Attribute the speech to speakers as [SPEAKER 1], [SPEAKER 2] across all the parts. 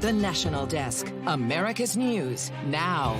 [SPEAKER 1] The National Desk, America's News, now.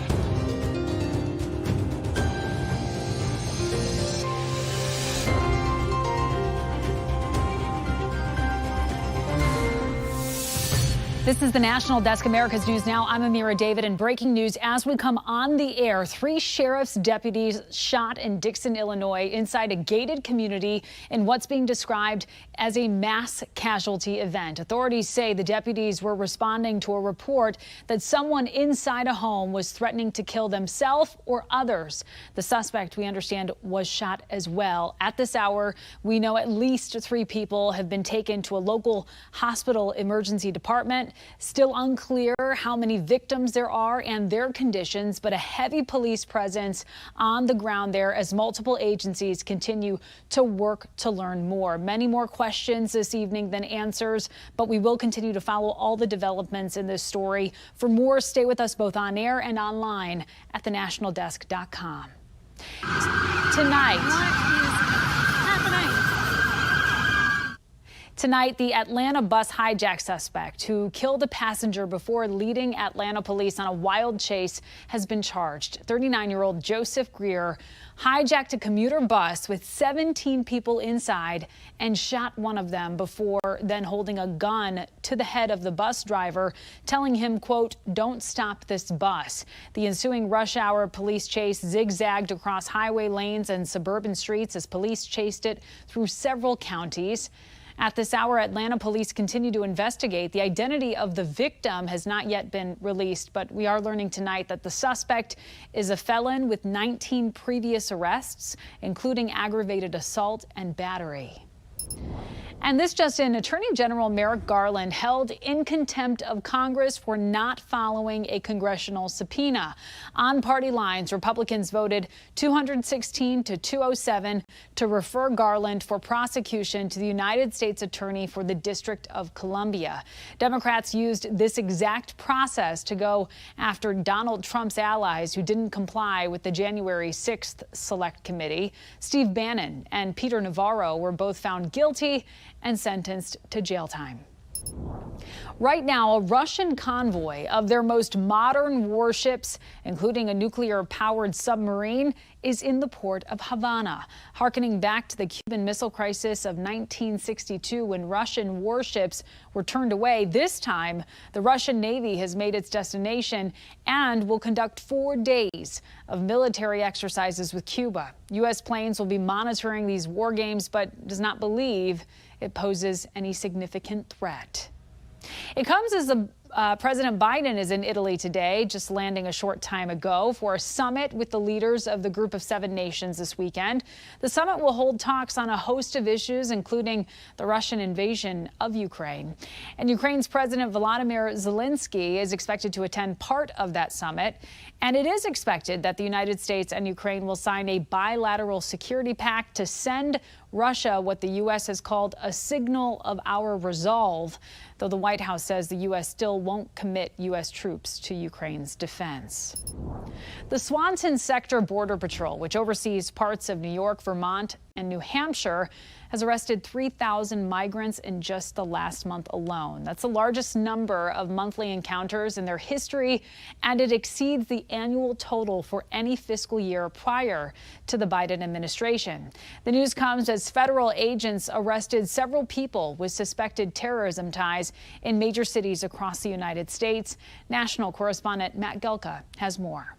[SPEAKER 2] This is the National Desk, America's News Now. I'm Amira David, and breaking news as we come on the air. 3 sheriff's deputies shot in Dixon, Illinois, inside a gated community in what's being described as a mass casualty event. Authorities say the deputies were responding to a report that someone inside a home was threatening to kill themselves or others. The suspect, we understand, was shot as well. At this hour, we know at least 3 people have been taken to a local hospital emergency department. Still unclear how many victims there are and their conditions, but a heavy police presence on the ground there as multiple agencies continue to work to learn more. Many more questions this evening than answers, but we will continue to follow all the developments in this story. For more, stay with us both on air and online at thenationaldesk.com. Tonight, the Atlanta bus hijack suspect who killed a passenger before leading Atlanta police on a wild chase has been charged. 39-year-old Joseph Greer hijacked a commuter bus with 17 people inside and shot one of them before then holding a gun to the head of the bus driver, telling him, quote, "Don't stop this bus." The ensuing rush hour police chase zigzagged across highway lanes and suburban streets as police chased it through several counties. At this hour, Atlanta police continue to investigate. The identity of the victim has not yet been released, but we are learning tonight that the suspect is a felon with 19 previous arrests, including aggravated assault and battery. And this just in, Attorney General Merrick Garland held in contempt of Congress for not following a congressional subpoena. On party lines, Republicans voted 216 to 207 to refer Garland for prosecution to the United States Attorney for the District of Columbia. Democrats used this exact process to go after Donald Trump's allies who didn't comply with the January 6th Select Committee. Steve Bannon and Peter Navarro were both found guilty and sentenced to jail time. Right now, a Russian convoy of their most modern warships, including a nuclear-powered submarine, is in the port of Havana. Harkening back to the Cuban Missile Crisis of 1962 when Russian warships were turned away, this time the Russian Navy has made its destination and will conduct 4 days of military exercises with Cuba. U.S. planes will be monitoring these war games, but does not believe it poses any significant threat. It comes as President Biden is in Italy today, just landing a short time ago for a summit with the leaders of the Group of 7 nations this weekend. The summit will hold talks on a host of issues, including the Russian invasion of Ukraine. And Ukraine's President Volodymyr Zelensky is expected to attend part of that summit. And it is expected that the United States and Ukraine will sign a bilateral security pact to send Russia what the U.S. has called a signal of our resolve, though the White House says the U.S. still won't commit U.S. troops to Ukraine's defense. The Swanton Sector Border Patrol, which oversees parts of New York, Vermont, and New Hampshire, has arrested 3,000 migrants in just the last month alone. That's the largest number of monthly encounters in their history, and it exceeds the annual total for any fiscal year prior to the Biden administration. The news comes as federal agents arrested several people with suspected terrorism ties in major cities across the United States. National correspondent Matt Gelka has more.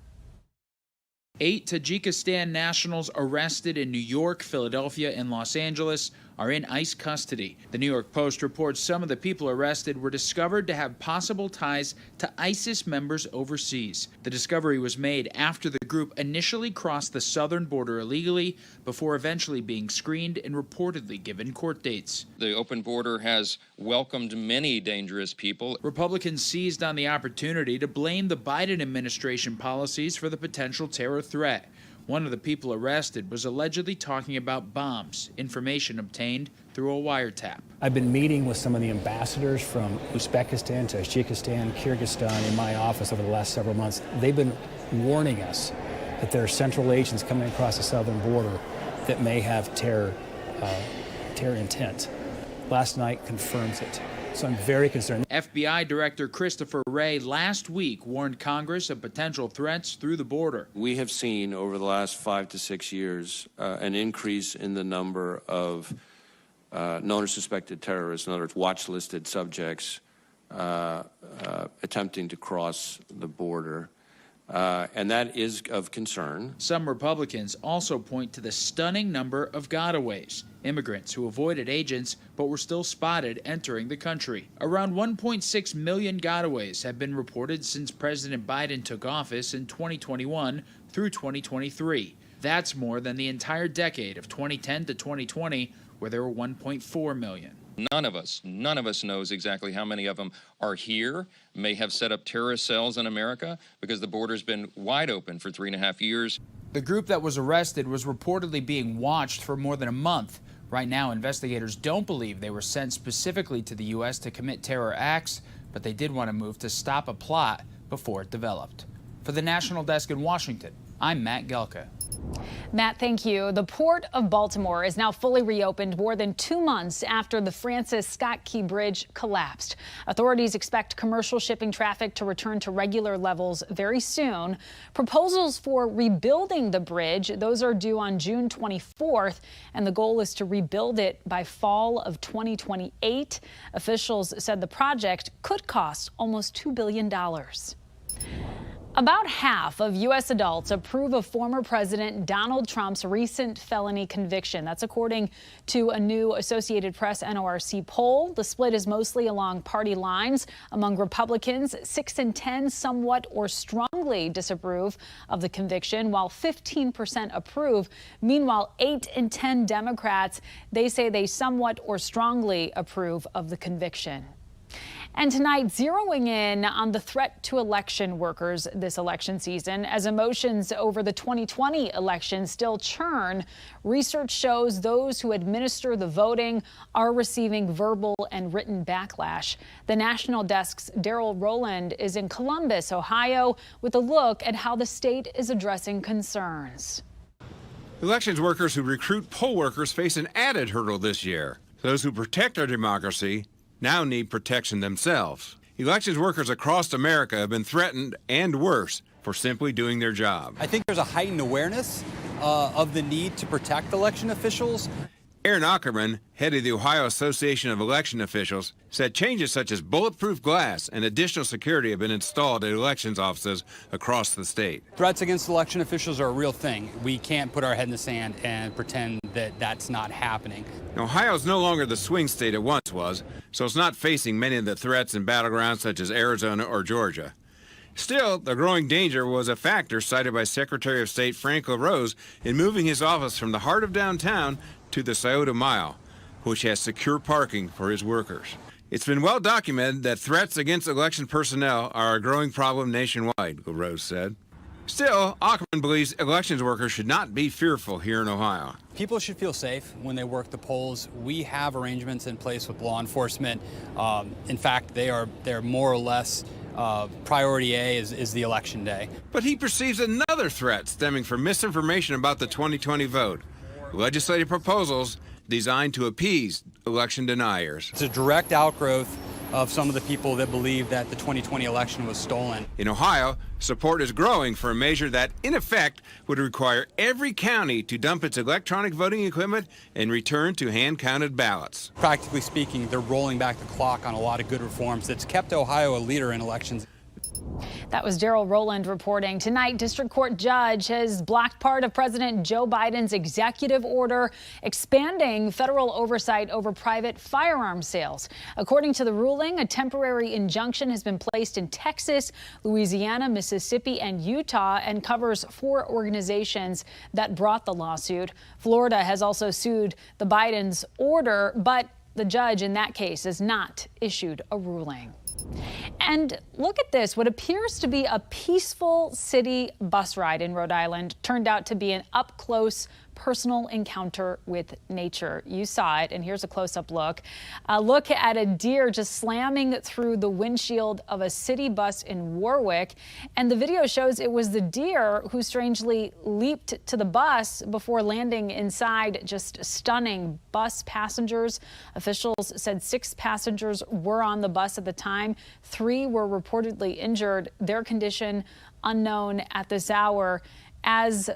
[SPEAKER 3] 8 Tajikistan nationals arrested in New York, Philadelphia, and Los Angeles are in ICE custody. The New York Post reports some of the people arrested were discovered to have possible ties to ISIS members overseas. The discovery was made after the group initially crossed the southern border illegally before eventually being screened and reportedly given court dates.
[SPEAKER 4] The open border has welcomed many dangerous people.
[SPEAKER 3] Republicans seized on the opportunity to blame the Biden administration policies for the potential terror threat. One of the people arrested was allegedly talking about bombs, information obtained through a wiretap.
[SPEAKER 5] I've been meeting with some of the ambassadors from Uzbekistan, Tajikistan, Kyrgyzstan in my office over the last several months. They've been warning us that there are central agents coming across the southern border that may have terror intent. Last night confirms it. So I'm very concerned.
[SPEAKER 3] FBI Director Christopher Wray last week warned Congress of potential threats through the border.
[SPEAKER 6] We have seen over the last 5 to 6 years an increase in the number of known or suspected terrorists, in other words, watch-listed subjects attempting to cross the border. And that is of concern.
[SPEAKER 3] Some Republicans also point to the stunning number of gotaways, immigrants who avoided agents but were still spotted entering the country. Around 1.6 million gotaways have been reported since President Biden took office in 2021 through 2023. That's more than the entire decade of 2010 to 2020, where there were 1.4 million.
[SPEAKER 4] None of us knows exactly how many of them are here, may have set up terrorist cells in America, because the border's been wide open for 3.5 years.
[SPEAKER 3] The group that was arrested was reportedly being watched for more than a month. Right now, investigators don't believe they were sent specifically to the U.S. to commit terror acts, but they did want to move to stop a plot before it developed. For the National Desk in Washington, I'm Matt Gelka.
[SPEAKER 2] Matt, thank you. The Port of Baltimore is now fully reopened more than 2 months after the Francis Scott Key Bridge collapsed. Authorities expect commercial shipping traffic to return to regular levels very soon. Proposals for rebuilding the bridge, those are due on June 24th, and the goal is to rebuild it by fall of 2028. Officials said the project could cost almost $2 billion. About half of U.S. adults approve of former President Donald Trump's recent felony conviction. That's according to a new Associated Press NORC poll. The split is mostly along party lines. Among Republicans, 6 in 10 somewhat or strongly disapprove of the conviction, while 15% approve. Meanwhile, 8 in 10 Democrats, they say they somewhat or strongly approve of the conviction. And tonight, zeroing in on the threat to election workers this election season. As emotions over the 2020 election still churn, research shows those who administer the voting are receiving verbal and written backlash. The National Desk's Daryl Rowland is in Columbus, Ohio, with a look at how the state is addressing concerns.
[SPEAKER 7] Elections workers who recruit poll workers face an added hurdle this year. Those who protect our democracy now need protection themselves. Elections workers across America have been threatened, and worse, for simply doing their job.
[SPEAKER 8] I think there's a heightened awareness of the need to protect election officials.
[SPEAKER 7] Aaron Ackerman, head of the Ohio Association of Election Officials, said changes such as bulletproof glass and additional security have been installed at elections offices across the state.
[SPEAKER 8] Threats against election officials are a real thing. We can't put our head in the sand and pretend that that's not happening.
[SPEAKER 7] Ohio is no longer the swing state it once was, so it's not facing many of the threats in battlegrounds such as Arizona or Georgia. Still, the growing danger was a factor cited by Secretary of State Frank LaRose in moving his office from the heart of downtown to the Scioto Mile, which has secure parking for his workers. It's been well documented that threats against election personnel are a growing problem nationwide, LaRose said. Still, Ackerman believes elections workers should not be fearful here in Ohio.
[SPEAKER 8] People should feel safe when they work the polls. We have arrangements in place with law enforcement. In fact, they're more or less priority A is the election day.
[SPEAKER 7] But he perceives another threat stemming from misinformation about the 2020 vote. Legislative proposals designed to appease election deniers.
[SPEAKER 8] It's a direct outgrowth of some of the people that believe that the 2020 election was stolen.
[SPEAKER 7] In Ohio, support is growing for a measure that, in effect, would require every county to dump its electronic voting equipment and return to hand-counted ballots.
[SPEAKER 8] Practically speaking, they're rolling back the clock on a lot of good reforms that's kept Ohio a leader in elections.
[SPEAKER 2] That was Daryl Rowland reporting. Tonight, District Court judge has blocked part of President Joe Biden's executive order expanding federal oversight over private firearm sales. According to the ruling, a temporary injunction has been placed in Texas, Louisiana, Mississippi, and Utah and covers 4 organizations that brought the lawsuit. Florida has also sued the Biden's order, but the judge in that case has not issued a ruling. And look at this. What appears to be a peaceful city bus ride in Rhode Island turned out to be an up-close personal encounter with nature. You saw it, and here's a close-up look. A look at a deer just slamming through the windshield of a city bus in Warwick. And the video shows it was the deer who strangely leaped to the bus before landing inside, just stunning bus passengers. Officials said 6 passengers were on the bus at the time. 3 were reportedly injured. Their condition unknown at this hour. As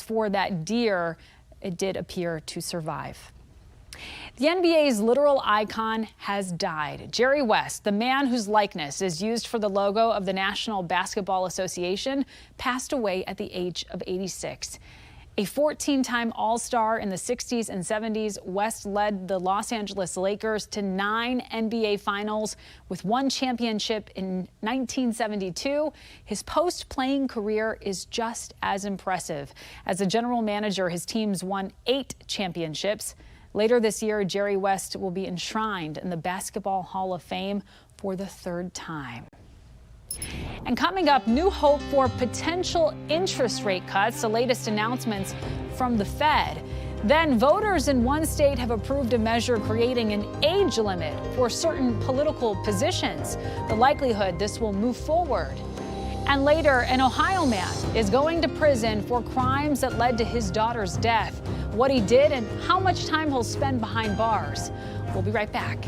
[SPEAKER 2] for that deer, it did appear to survive. The NBA's literal icon has died. Jerry West, the man whose likeness is used for the logo of the National Basketball Association, passed away at the age of 86. A 14-time All-Star in the 60s and 70s, West led the Los Angeles Lakers to 9 NBA Finals with 1 championship in 1972. His post-playing career is just as impressive. As a general manager, his teams won 8 championships. Later this year, Jerry West will be enshrined in the Basketball Hall of Fame for the 3rd time. And coming up, new hope for potential interest rate cuts, the latest announcements from the Fed. Then voters in one state have approved a measure creating an age limit for certain political positions. The likelihood this will move forward. And later, an Ohio man is going to prison for crimes that led to his daughter's death. What he did and how much time he'll spend behind bars. We'll be right back.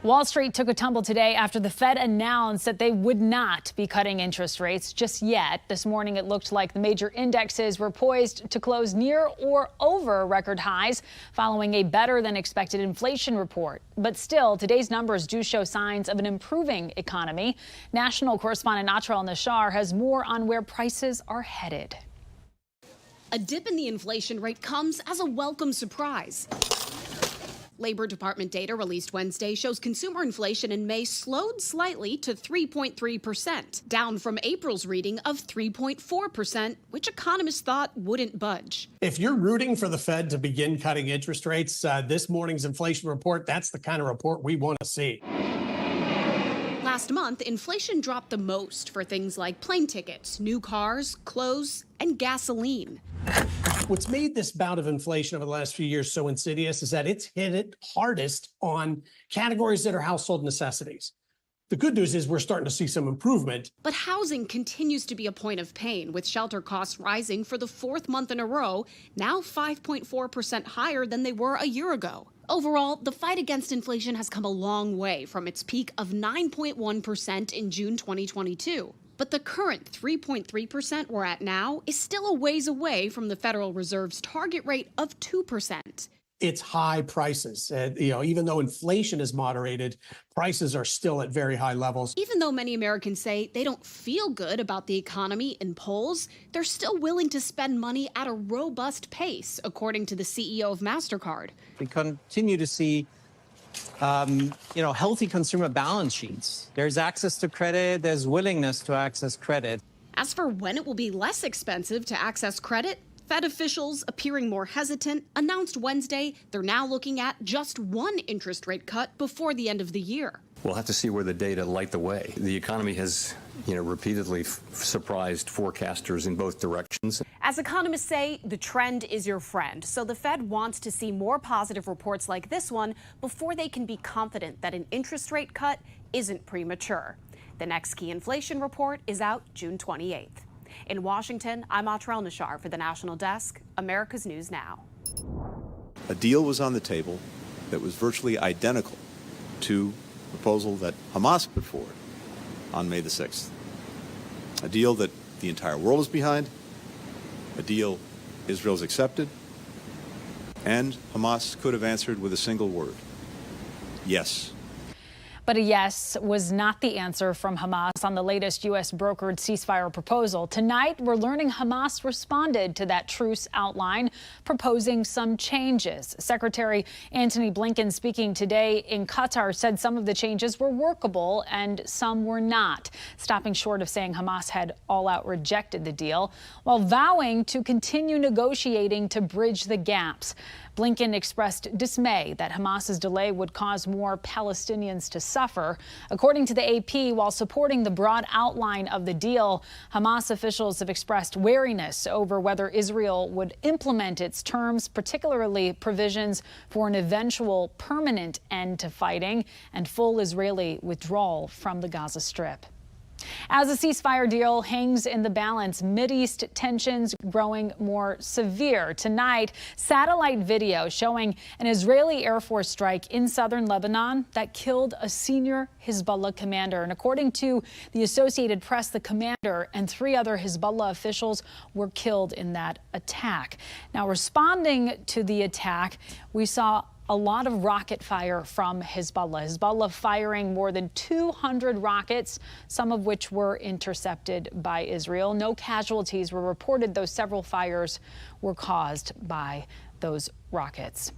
[SPEAKER 2] Wall Street took a tumble today after the Fed announced that they would not be cutting interest rates just yet. This morning, it looked like the major indexes were poised to close near or over record highs following a better than expected inflation report. But still, today's numbers do show signs of an improving economy. National correspondent Natrel Nashar has more on where prices are headed.
[SPEAKER 9] A dip in the inflation rate comes as a welcome surprise. Labor Department data released Wednesday shows consumer inflation in May slowed slightly to 3.3%, down from April's reading of 3.4%, which economists thought wouldn't budge.
[SPEAKER 10] If you're rooting for the Fed to begin cutting interest rates, this morning's inflation report, that's the kind of report we want to see.
[SPEAKER 9] Last month, inflation dropped the most for things like plane tickets, new cars, clothes, and gasoline.
[SPEAKER 10] What's made this bout of inflation over the last few years so insidious is that it's hit it hardest on categories that are household necessities. The good news is we're starting to see some improvement.
[SPEAKER 9] But housing continues to be a point of pain, with shelter costs rising for the 4th month in a row, now 5.4% higher than they were a year ago. Overall, the fight against inflation has come a long way from its peak of 9.1% in June 2022. But the current 3.3% we're at now is still a ways away from the Federal Reserve's target rate of 2%.
[SPEAKER 10] It's high prices. Even though inflation is moderated, prices are still at very high levels.
[SPEAKER 9] Even though many Americans say they don't feel good about the economy in polls, they're still willing to spend money at a robust pace, according to the CEO of MasterCard.
[SPEAKER 11] We continue to see healthy consumer balance sheets. There's access to credit, there's willingness to access credit.
[SPEAKER 9] As for when it will be less expensive to access credit, Fed officials, appearing more hesitant, announced Wednesday they're now looking at just one interest rate cut before the end of the year.
[SPEAKER 12] We'll have to see where the data light the way. The economy has, repeatedly surprised forecasters in both directions.
[SPEAKER 13] As economists say, the trend is your friend. So the Fed wants to see more positive reports like this one before they can be confident that an interest rate cut isn't premature. The next key inflation report is out June 28th. In Washington, I'm Atrel Nashar for the National Desk, America's News Now.
[SPEAKER 14] A deal was on the table that was virtually identical to the proposal that Hamas put forward on May the 6th. A deal that the entire world is behind, a deal Israel's accepted, and Hamas could have answered with a single word: yes.
[SPEAKER 2] But a yes was not the answer from Hamas on the latest U.S. brokered ceasefire proposal. Tonight, we're learning Hamas responded to that truce outline, proposing some changes. Secretary Antony Blinken, speaking today in Qatar, said some of the changes were workable and some were not, stopping short of saying Hamas had all-out rejected the deal, while vowing to continue negotiating to bridge the gaps. Blinken expressed dismay that Hamas's delay would cause more Palestinians to suffer. According to the AP, while supporting the broad outline of the deal, Hamas officials have expressed wariness over whether Israel would implement its terms, particularly provisions for an eventual permanent end to fighting and full Israeli withdrawal from the Gaza Strip. As a ceasefire deal hangs in the balance, Mideast tensions growing more severe. Tonight, satellite video showing an Israeli Air Force strike in southern Lebanon that killed a senior Hezbollah commander. And according to the Associated Press, the commander and 3 other Hezbollah officials were killed in that attack. Now, responding to the attack, we saw a lot of rocket fire from Hezbollah. Hezbollah firing more than 200 rockets, some of which were intercepted by Israel. No casualties were reported, though several fires were caused by those rockets.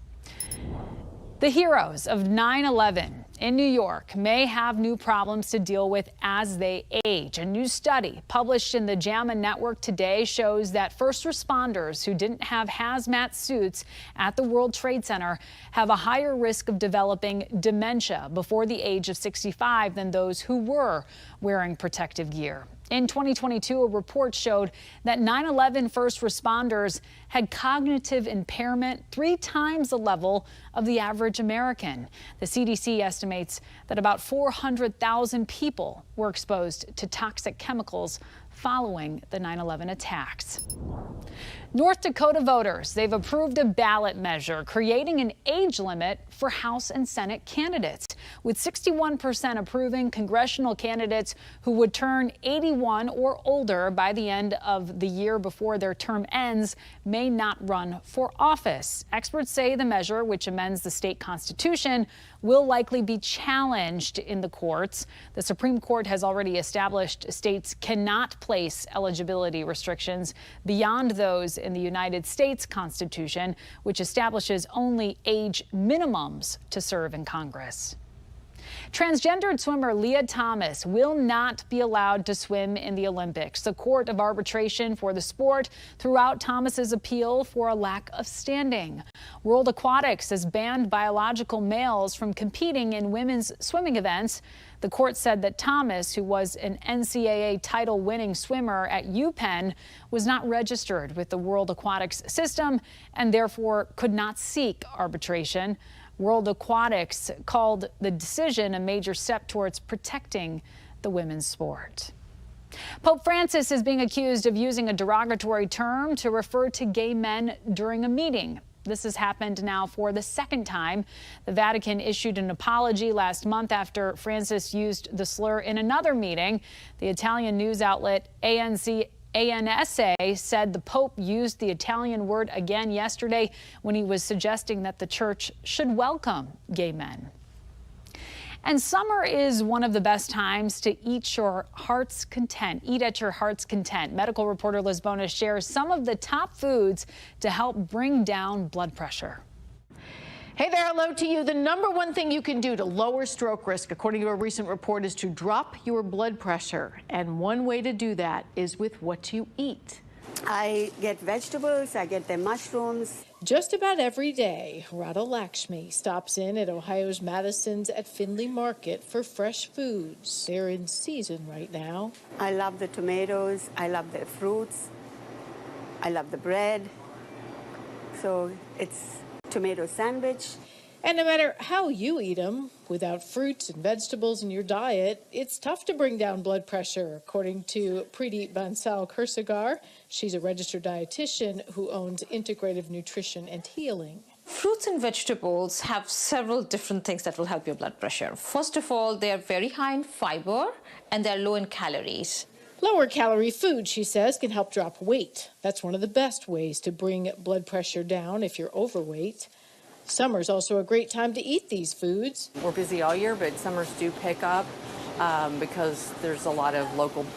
[SPEAKER 2] The heroes of 9/11 in New York may have new problems to deal with as they age. A new study published in the JAMA Network today shows that first responders who didn't have hazmat suits at the World Trade Center have a higher risk of developing dementia before the age of 65 than those who were wearing protective gear. In 2022, a report showed that 9/11 first responders had cognitive impairment 3 times the level of the average American. The CDC estimates that about 400,000 people were exposed to toxic chemicals following the 9/11 attacks. North Dakota voters, they've approved a ballot measure creating an age limit for House and Senate candidates, with 61% approving congressional candidates who would turn 81 or older by the end of the year before their term ends may not run for office. Experts say the measure, which amends the state constitution, will likely be challenged in the courts. The Supreme Court has already established states cannot place eligibility restrictions beyond those in the United States Constitution, which establishes only age minimums to serve in Congress. Transgendered swimmer Leah Thomas will not be allowed to swim in the Olympics. The Court of Arbitration for the sport threw out Thomas's appeal for a lack of standing. World Aquatics has banned biological males from competing in women's swimming events. The court said that Thomas, who was an NCAA title-winning swimmer at UPenn, was not registered with the World Aquatics system and therefore could not seek arbitration. World Aquatics called the decision a major step towards protecting the women's sport. Pope Francis is being accused of using a derogatory term to refer to gay men during a meeting. This has happened now for the 2nd time. The Vatican issued an apology last month after Francis used the slur in another meeting. The Italian news outlet ANSA said the Pope used the Italian word again yesterday when he was suggesting that the church should welcome gay men. And summer is one of the best times to eat your heart's content. Eat at your heart's content. Medical reporter Liz Bonas shares some of the top foods to help bring down blood pressure.
[SPEAKER 15] Hey there, hello to you. The number one thing you can do to lower stroke risk, according to a recent report, is to drop your blood pressure. And one way to do that is with what you eat.
[SPEAKER 16] I get vegetables, I get the mushrooms.
[SPEAKER 17] Just about every day, Radha Lakshmi stops in at Ohio's Madison's at Findlay Market for fresh foods. They're in season right now.
[SPEAKER 16] I love the tomatoes, I love the fruits, I love the bread. So it's tomato sandwich.
[SPEAKER 17] And no matter how you eat them, without fruits and vegetables in your diet, it's tough to bring down blood pressure, according to Preeti Bansal Kursagar. She's a registered dietitian who owns Integrative Nutrition and Healing.
[SPEAKER 18] Fruits and vegetables have several different things that will help your blood pressure. First of all, they are very high in fiber and they're low in calories.
[SPEAKER 17] Lower calorie food, she says, can help drop weight. That's one of the best ways to bring blood pressure down if you're overweight. Summer's also a great time to eat these foods.
[SPEAKER 19] We're busy all year, but summers do pick up because there's a lot of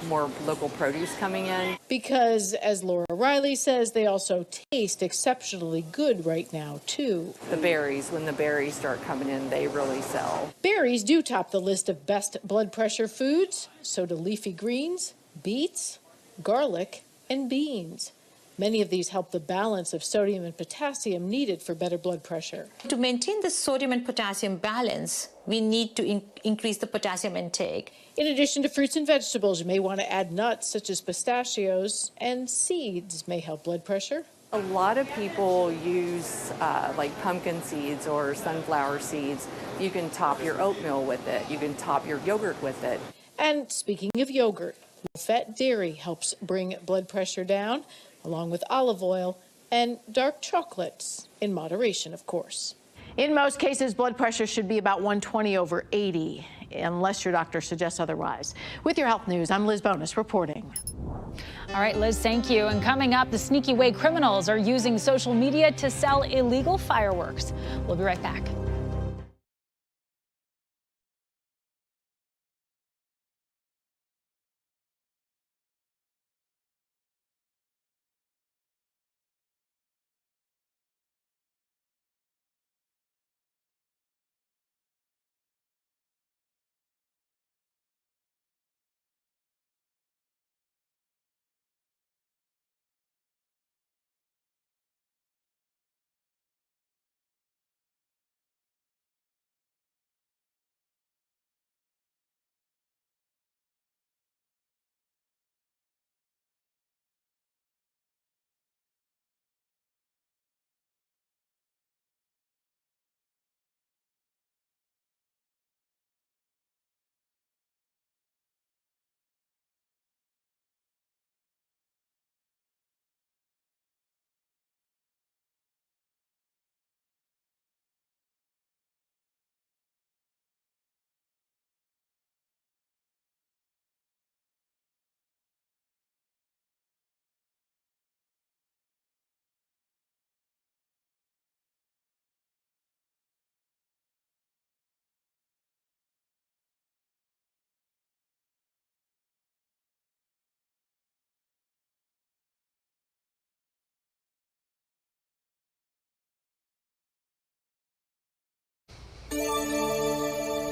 [SPEAKER 19] more local produce coming in.
[SPEAKER 17] Because, as Laura Riley says, they also taste exceptionally good right now, too.
[SPEAKER 19] The berries, when the berries start coming in, they really sell.
[SPEAKER 17] Berries do top the list of best blood pressure foods. So do leafy greens, beets, garlic, and beans. Many of these help the balance of sodium and potassium needed for better blood pressure.
[SPEAKER 18] To maintain the sodium and potassium balance, we need to increase the potassium intake.
[SPEAKER 17] In addition to fruits and vegetables, you may want to add nuts such as pistachios, and seeds may help blood pressure.
[SPEAKER 19] A lot of people use like pumpkin seeds or sunflower seeds. You can top your oatmeal with it. You can top your yogurt with it.
[SPEAKER 17] And speaking of yogurt, low-fat dairy helps bring blood pressure down, along with olive oil and dark chocolates, in moderation, of course.
[SPEAKER 15] In most cases, blood pressure should be about 120/80, unless your doctor suggests otherwise. With your health news, I'm Liz Bonus reporting.
[SPEAKER 2] All right, Liz, thank you. And coming up, the sneaky way criminals are using social media to sell illegal fireworks. We'll be right back.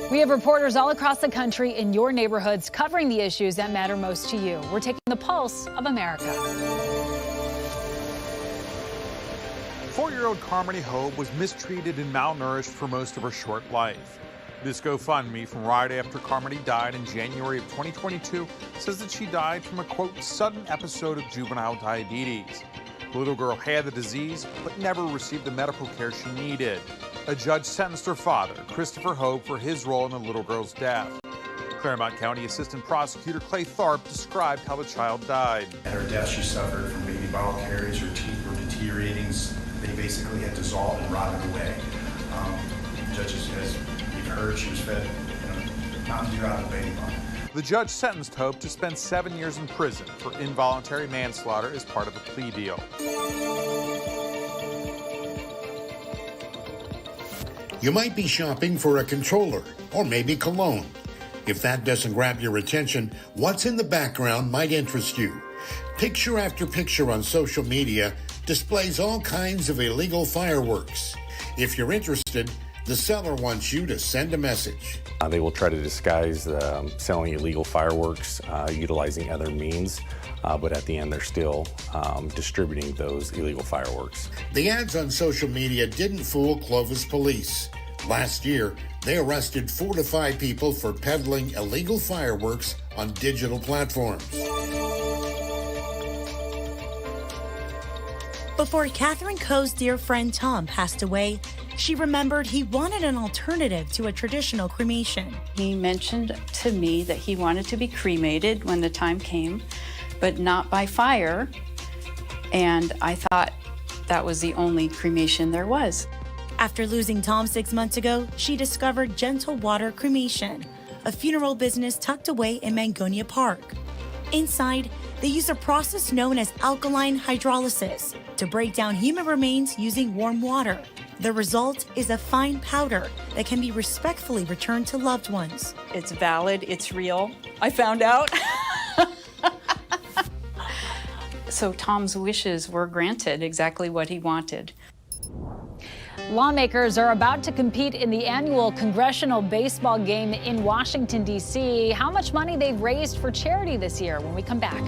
[SPEAKER 2] We have reporters all across the country in your neighborhoods covering the issues that matter most to you. We're taking the pulse of America.
[SPEAKER 20] 4-year-old Carmody Hope was mistreated and malnourished for most of her short life. This GoFundMe from right after Carmody died in January of 2022 says that she died from a, quote, sudden episode of juvenile diabetes. The little girl had the disease, but never received the medical care she needed. A judge sentenced her father, Christopher Hope, for his role in the little girl's death. Claremont County Assistant Prosecutor Clay Tharp described how the child died.
[SPEAKER 21] At her death, she suffered from baby bottle caries. Her teeth were deteriorating. They basically had dissolved and rotted away. Judges, as we've heard, she was fed Mountain Dew out of a baby bottle.
[SPEAKER 20] The judge sentenced Hope to spend 7 years in prison for involuntary manslaughter as part of a plea deal.
[SPEAKER 22] You might be shopping for a controller or maybe cologne. If that doesn't grab your attention, what's in the background might interest you. Picture after picture on social media displays all kinds of illegal fireworks. If you're interested, the seller wants you to send a message.
[SPEAKER 1] They will try to disguise selling illegal fireworks, utilizing other means, but at the end they're still distributing those illegal fireworks.
[SPEAKER 22] The ads on social media didn't fool Clovis police. Last year, they arrested 4 to 5 people for peddling illegal fireworks on digital platforms.
[SPEAKER 5] Before Catherine Coe's dear friend Tom passed away, she remembered he wanted an alternative to a traditional cremation.
[SPEAKER 23] He mentioned to me that he wanted to be cremated when the time came, but not by fire. And I thought that was the only cremation there was.
[SPEAKER 5] After losing Tom 6 months ago, she discovered Gentle Water Cremation, a funeral business tucked away in Mangonia Park. Inside, they use a process known as alkaline hydrolysis to break down human remains using warm water. The result is a fine powder that can be respectfully returned to loved ones.
[SPEAKER 23] It's valid, it's real. I found out. So Tom's wishes were granted, exactly what he wanted.
[SPEAKER 2] Lawmakers are about to compete in the annual Congressional baseball game in Washington, D.C. How much money they've raised for charity this year when we come back.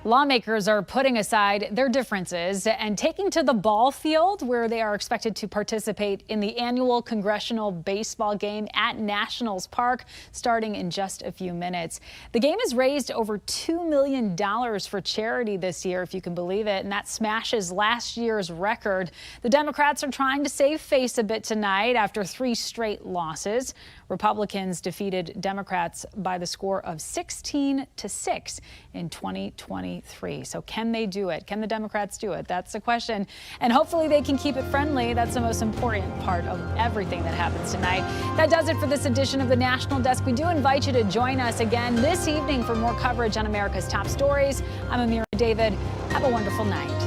[SPEAKER 2] Lawmakers are putting aside their differences and taking to the ball field, where they are expected to participate in the annual Congressional baseball game at Nationals Park starting in just a few minutes. The game has raised over $2 million for charity this year, if you can believe it, and that smashes last year's record. The Democrats are trying to save face a bit tonight after 3 straight losses. Republicans defeated Democrats by the score of 16-6 in 2023. So can they do it? Can the Democrats do it? That's the question. And hopefully they can keep it friendly. That's the most important part of everything that happens tonight. That does it for this edition of the National Desk. We do invite you to join us again this evening for more coverage on America's top stories. I'm Amira David. Have a wonderful night.